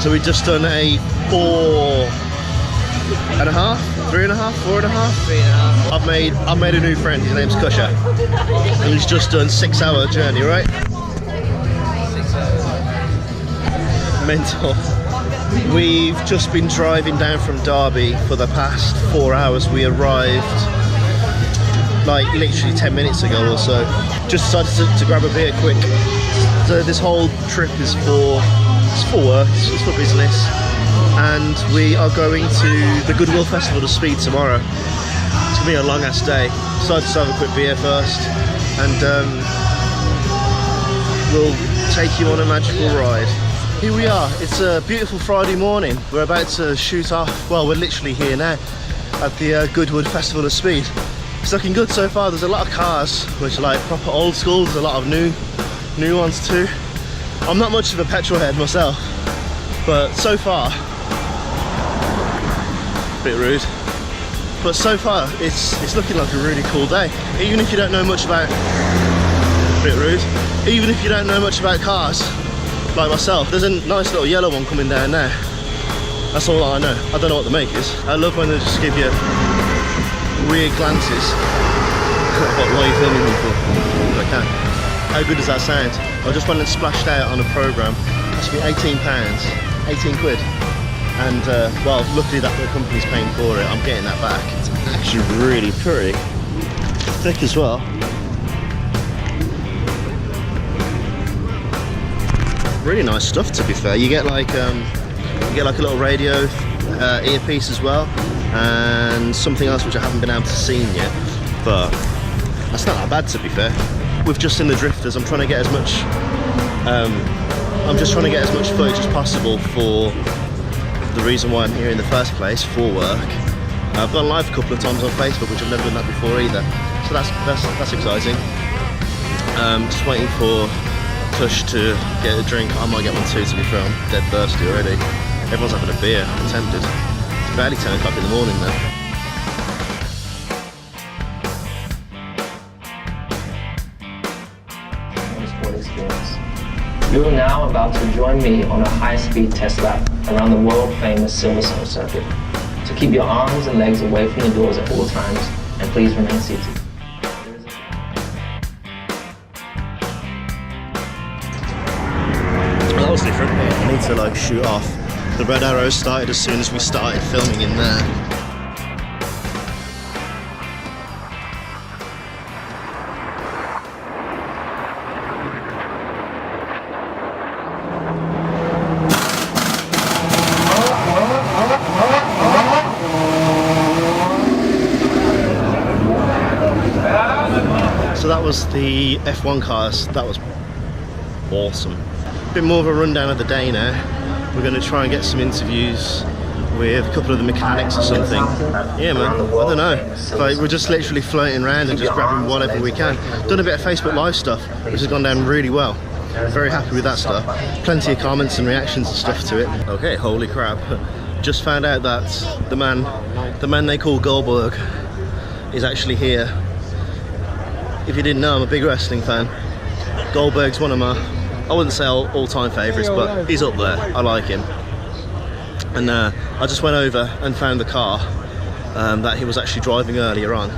So we've just done a 4.5, 3.5, 4.5. I've made a new friend. His name's Kusha, and he's just done 6-hour journey, right? 6 hours. Mental. We've just been driving down from Derby for the past 4 hours. We arrived like literally 10 minutes ago or so. Just decided to grab a beer quick. So this whole trip is for work, it's for business, and we are going to the Goodwood Festival of Speed tomorrow. It's gonna be a long ass day. Decided to have a quick beer first, and we'll take you on a magical ride. Here we are. It's a beautiful Friday morning. We're about to shoot off. Well, we're literally here now at the Goodwood Festival of Speed. It's looking good so far. There's a lot of cars which are like proper old school. There's a lot of new ones too. I'm not much of a petrol head myself, but so far, a bit rude, but so far it's looking like a really cool day. Even if you don't know much about, a bit rude, even if you don't know much about cars, like myself. There's a nice little yellow one coming down now. That's all I know. I don't know what the make is. I love when they just give you weird glances. What are you filming me for? If I can. How good does that sound? I just went and splashed out on a programme. That's me £18, 18 quid. And well, luckily that the company's paying for it. I'm getting that back. It's actually really pretty. Thick as well. Really nice stuff, to be fair. You get like a little radio earpiece as well, and something else which I haven't been able to see yet, but that's not that bad, to be fair. We've just seen the drifters. I'm trying to get as much footage as possible for the reason why I'm here in the first place, for work. I've gone live a couple of times on Facebook, which I've never done that before either, so that's exciting. Just waiting for Kush to get a drink. I might get one too, to be fair. I'm dead thirsty already. Everyone's having a beer. I'm tempted. It's barely 10 o'clock in the morning though. You are now about to join me on a high-speed test lap around the world-famous Silverstone circuit. So keep your arms and legs away from the doors at all times, and please remain seated. That was different. I need to like shoot off. The red arrows started as soon as we started filming in there. So that was the F1 cars. That was awesome. A bit more of a rundown of the day now. We're going to try and get some interviews with a couple of the mechanics or something. Yeah, man, I don't know. Like, we're just literally floating around and just grabbing whatever we can. Done a bit of Facebook Live stuff, which has gone down really well. Very happy with that stuff. Plenty of comments and reactions and stuff to it. Okay, holy crap. Just found out that the man they call Goldberg is actually here. If you didn't know, I'm a big wrestling fan. Goldberg's one of my, I wouldn't say all-time favourites, but he's up there. I like him. And I just went over and found the car that he was actually driving earlier on.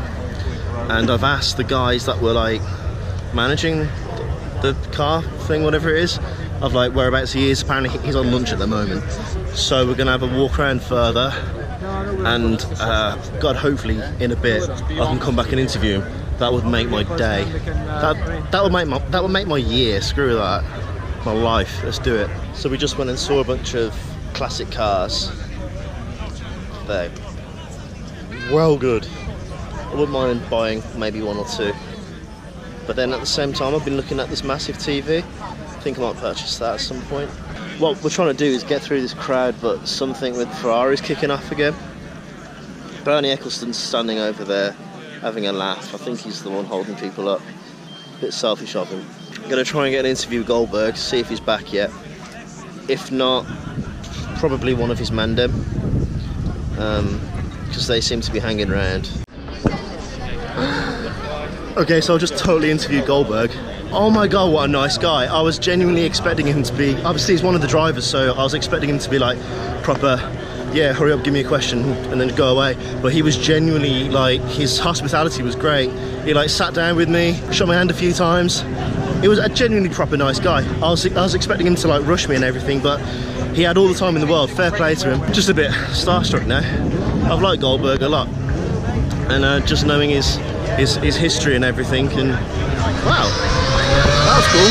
And I've asked the guys that were like managing the car thing, whatever it is, of like whereabouts he is. Apparently he's on lunch at the moment. So we're gonna have a walk around further, and God, hopefully in a bit I can come back and interview him. That would make my day. That would make my year. Screw that. My life. Let's do it. So we just went and saw a bunch of classic cars. They're well good. I wouldn't mind buying maybe one or two. But then at the same time, I've been looking at this massive TV. I think I might purchase that at some point. What we're trying to do is get through this crowd, but something with Ferraris kicking off again. Bernie Ecclestone's standing over there having a laugh. I think he's the one holding people up. Bit selfish of him. I'm going to try and get an interview with Goldberg, see if he's back yet. If not, probably one of his mandem, because they seem to be hanging around. Okay, so I just totally interviewed Goldberg. Oh my god, what a nice guy. I was genuinely expecting him to be, obviously he's one of the drivers, so I was expecting him to be like proper, yeah, hurry up, give me a question and then go away. But he was genuinely like, his hospitality was great. He like sat down with me, shook my hand a few times. It was a genuinely proper nice guy. I was expecting him to like rush me and everything, but he had all the time in the world. Fair play to him. Just a bit starstruck now. I've liked Goldberg a lot, and just knowing his history and everything, and wow, that was cool.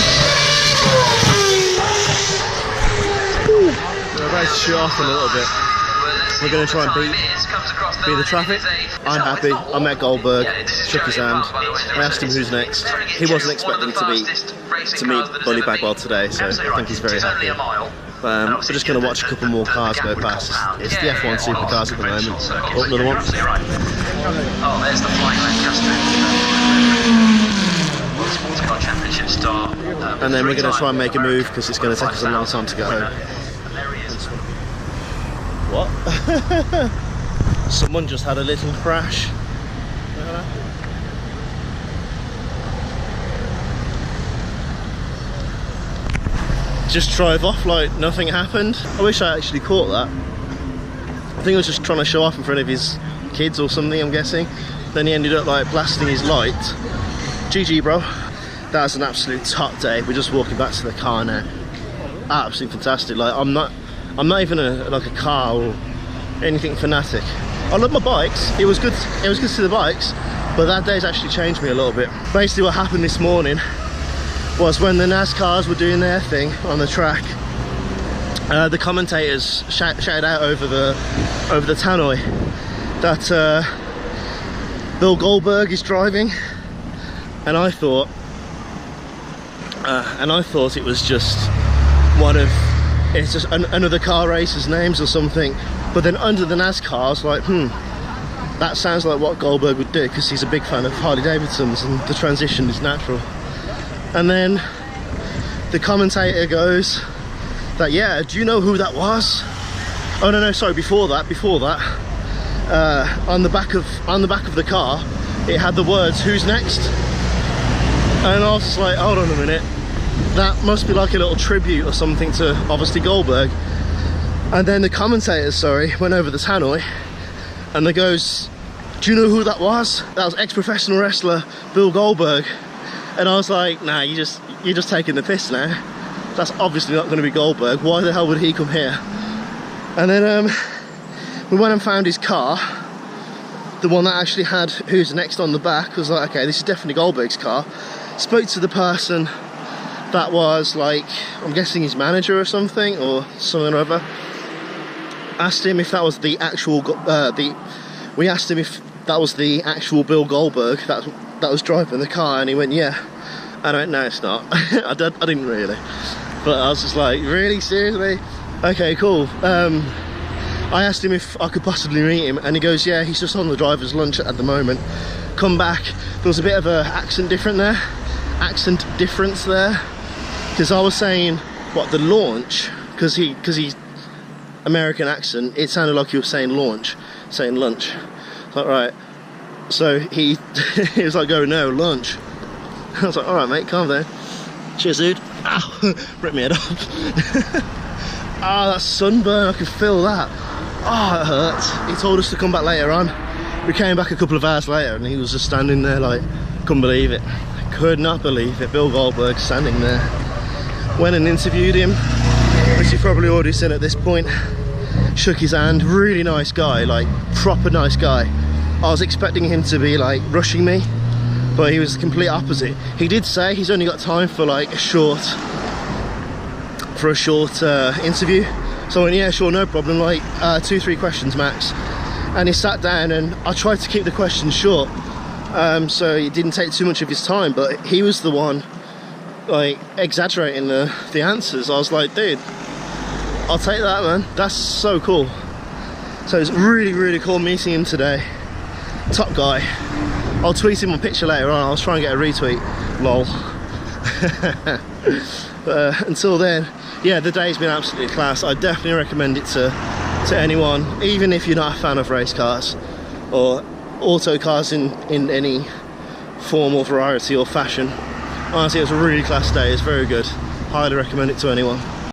We're about to shoot off in a little bit. We're going to try and beat the traffic. I'm happy. I met Goldberg, shook his hand. I asked him who's next. He wasn't expecting to meet Bully Bagwell today, so I think he's very happy. We're just going to watch a couple more cars go past. It's the F1 supercars at the moment. Oh, another one. Oh, there's the flying Lancaster. World Sports Car Championship start. And then we're going to try and make a move because it's going to take us a long time to get home. What? Someone just had a little crash. Just drove off like nothing happened. I wish I actually caught that. I think he was just trying to show off in front of his kids or something, I'm guessing. Then he ended up like blasting his light. GG, bro. That was an absolute top day. We're just walking back to the car now. Absolutely fantastic. Like I'm not even a car or anything fanatic. I love my bikes. It was good to see the bikes, but that day's actually changed me a little bit. Basically what happened this morning was when the NASCARs were doing their thing on the track, the commentators shouted out over the tannoy that Bill Goldberg is driving, and I thought it was just it's just another car racer's names or something. But then under the NASCAR, I was like, that sounds like what Goldberg would do, because he's a big fan of Harley Davidsons and the transition is natural. And then the commentator goes that, yeah, do you know who that was? Oh no, sorry, before that, on the back of the car, it had the words, who's next? And I was just like, hold on a minute, that must be like a little tribute or something to obviously Goldberg. And then the commentators, went over the tannoy, and they goes, do you know who that was? That was ex-professional wrestler Bill Goldberg. And I was like, nah, you're just taking the piss now. That's obviously not going to be Goldberg. Why the hell would he come here? And then we went and found his car, the one that actually had who's next on the back. I was like, okay, this is definitely Goldberg's car. Spoke to the person that was like, I'm guessing his manager or something or other. Asked him if that was the actual we asked him if that was the actual Bill Goldberg that was driving the car, and he went, yeah. And I went, no, it's not. I didn't really, but I was just like, really, seriously? Okay, cool. I asked him if I could possibly meet him, and he goes, yeah, he's just on the driver's lunch at the moment. Come back. There was a bit of a accent difference there, because I was saying what, the launch, because he's American accent, it sounded like he was saying lunch. Like, right. So he was like, go, no, lunch. I was like, all right, mate, calm down. Cheers, dude. Ow, ripped my head off. Ah, that sunburn, I could feel that. Oh, it hurts. He told us to come back later on. We came back a couple of hours later, and he was just standing there like, couldn't believe it. Could not believe it. Bill Goldberg standing there. Went and interviewed him, which you've probably already seen at this point. Shook his hand. Really nice guy, like proper nice guy. I was expecting him to be like rushing me, but he was the complete opposite. He did say he's only got time for like a short interview. So I went, yeah, sure, no problem, like 2-3 questions max. And he sat down, and I tried to keep the questions short, so it didn't take too much of his time, but he was the one like exaggerating the answers. I was like, dude, I'll take that, man. That's so cool. So it's really, really cool meeting him today. Top guy. I'll tweet him a picture later on. I'll try and get a retweet. Lol. But until then, yeah, the day's been absolutely class. I definitely recommend it to anyone, even if you're not a fan of race cars or auto cars in any form or variety or fashion. Honestly, it was a really class day. It's very good. Highly recommend it to anyone.